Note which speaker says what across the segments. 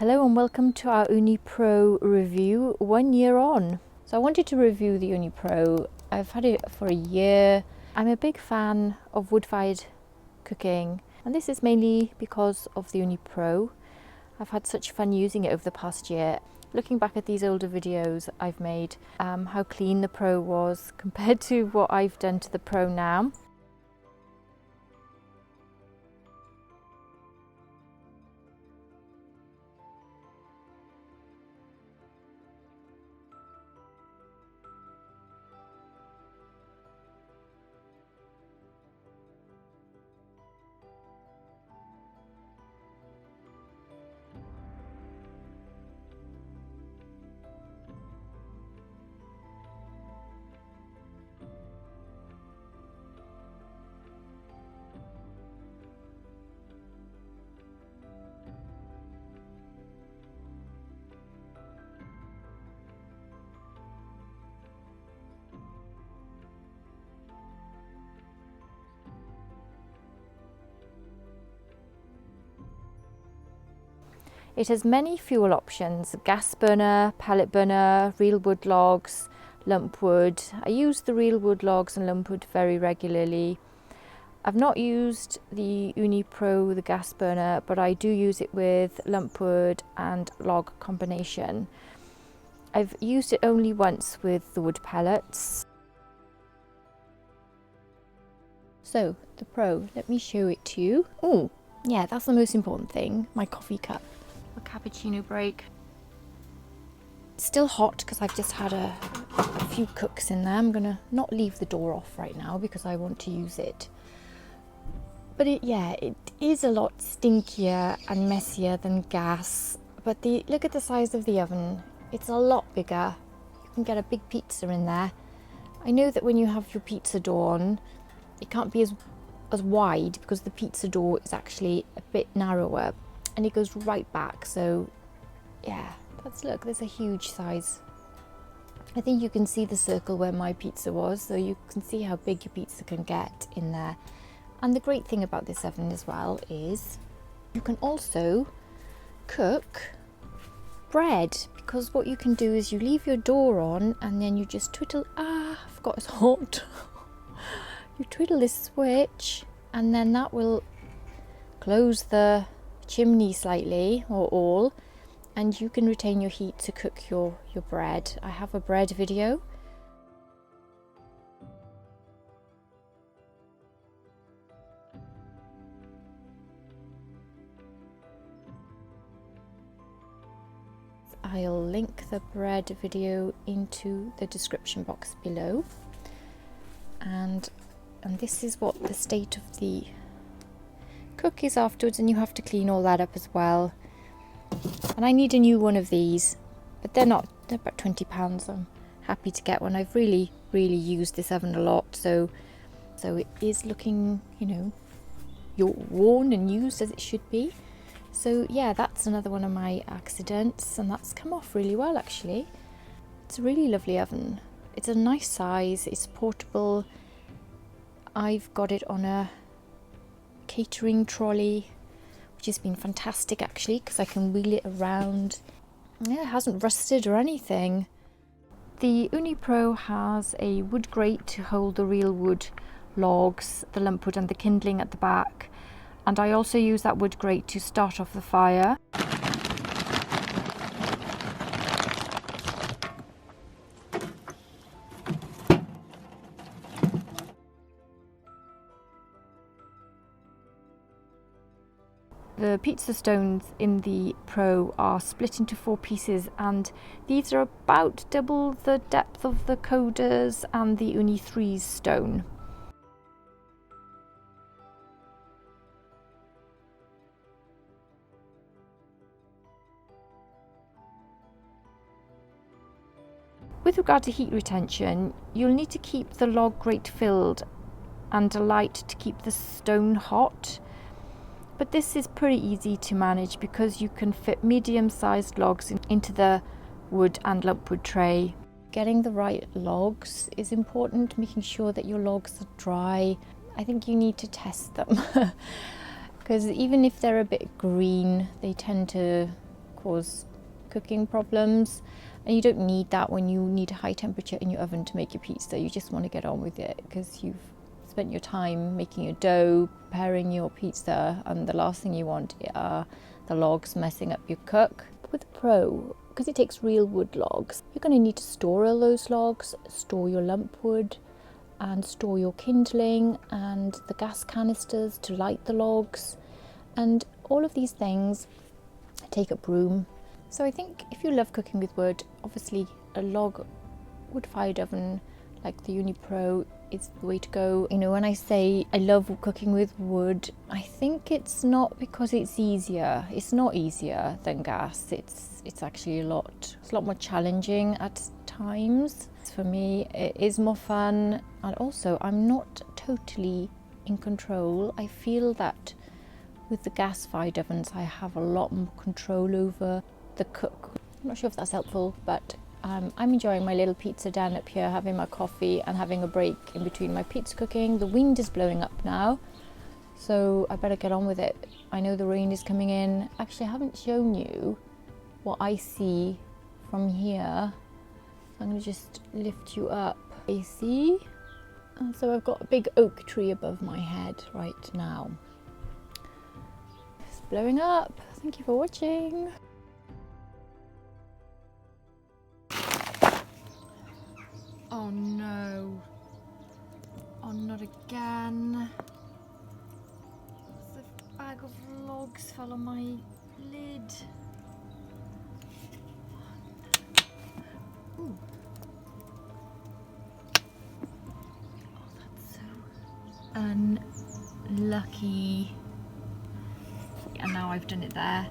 Speaker 1: Hello and welcome to our Ooni Pro review 1 year on. So I wanted to review the Ooni Pro. I've had it for a year. I'm a big fan of wood-fired cooking, and this is mainly because of the Ooni Pro. I've had such fun using it over the past year. Looking back at these older videos I've made, how clean the Pro was compared to what I've done to the Pro now. It has many fuel options: gas burner, pellet burner, real wood logs, lump wood. I use the real wood logs and lump wood very regularly. I've not used the Ooni Pro, the gas burner, but I do use it with lump wood and log combination. I've used it only once with the wood pellets. So, the Pro, let me show it to you. Oh, yeah, that's the most important thing, my coffee cup. A cappuccino break. It's still hot because I've just had a few cooks in there. I'm gonna not leave the door off right now because I want to use it. But it is a lot stinkier and messier than gas. But look at the size of the oven. It's a lot bigger. You can get a big pizza in there. I know that when you have your pizza door on, it can't be as wide because the pizza door is actually a bit narrower. And it goes right back, so yeah, look, there's a huge size. I think you can see the circle where my pizza was, so you can see how big your pizza can get in there. And the great thing about this oven as well is you can also cook bread, because what you can do is you leave your door on and then you just twiddle, I forgot it's hot. You twiddle this switch and then that will close the chimney slightly or all, and you can retain your heat to cook your bread. I have a bread video. I'll link the bread video into the description box below, and this is what the state of the cookies afterwards, and you have to clean all that up as well. And I need a new one of these, but they're about £20. I'm happy to get one. I've really used this oven a lot, so it is looking, worn and used as it should be. So yeah, that's another one of my accidents, and that's come off really well actually. It's a really lovely oven. It's a nice size, it's portable. I've got it on a catering trolley, which has been fantastic actually, because I can wheel it around. Yeah, it hasn't rusted or anything. The Ooni Pro has a wood grate to hold the real wood logs, the lump wood and the kindling at the back, and I also use that wood grate to start off the fire. The pizza stones in the Pro are split into 4 pieces, and these are about double the depth of the Coders and the Ooni 3's stone. With regard to heat retention, you'll need to keep the log grate filled and a light to keep the stone hot. But this is pretty easy to manage because you can fit medium-sized logs into the wood and lump wood tray. Getting the right logs is important, making sure that your logs are dry. I think you need to test them because even if they're a bit green, they tend to cause cooking problems, and you don't need that when you need a high temperature in your oven to make your pizza. You just want to get on with it because you've spent your time making your dough, preparing your pizza, and the last thing you want are the logs messing up your cook. With the Pro, because it takes real wood logs, you're going to need to store all those logs, store your lump wood, and store your kindling and the gas canisters to light the logs, and all of these things take up room. So I think if you love cooking with wood, obviously a log wood-fired oven like the Ooni Pro is the way to go. You know, when I say I love cooking with wood, I think it's not because it's easier. It's not easier than gas. It's actually a lot more challenging at times. For me, it is more fun, and also I'm not totally in control. I feel that with the gas-fired ovens, I have a lot more control over the cook. I'm not sure if that's helpful, but I'm enjoying my little pizza down up here, having my coffee and having a break in between my pizza cooking. The wind is blowing up now, so I better get on with it. I know the rain is coming in. Actually, I haven't shown you what I see from here. I'm going to just lift you up. You see? And so I've got a big oak tree above my head right now. It's blowing up. Thank you for watching. Oh no. Oh, not again. The bag of logs fell on my lid. Ooh. Oh, that's so unlucky. And now I've done it there.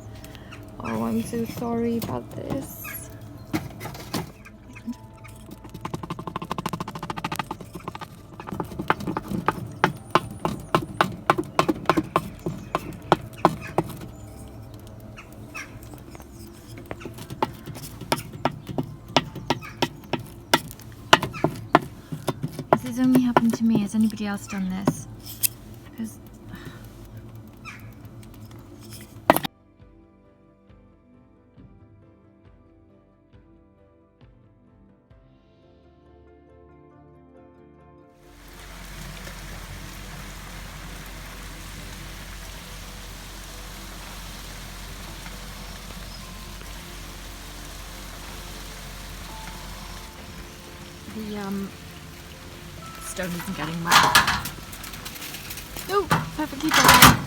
Speaker 1: Oh, I'm so sorry about this. This has only happened to me. Has anybody else done this? Because the stone isn't getting wet. Oh, perfectly done.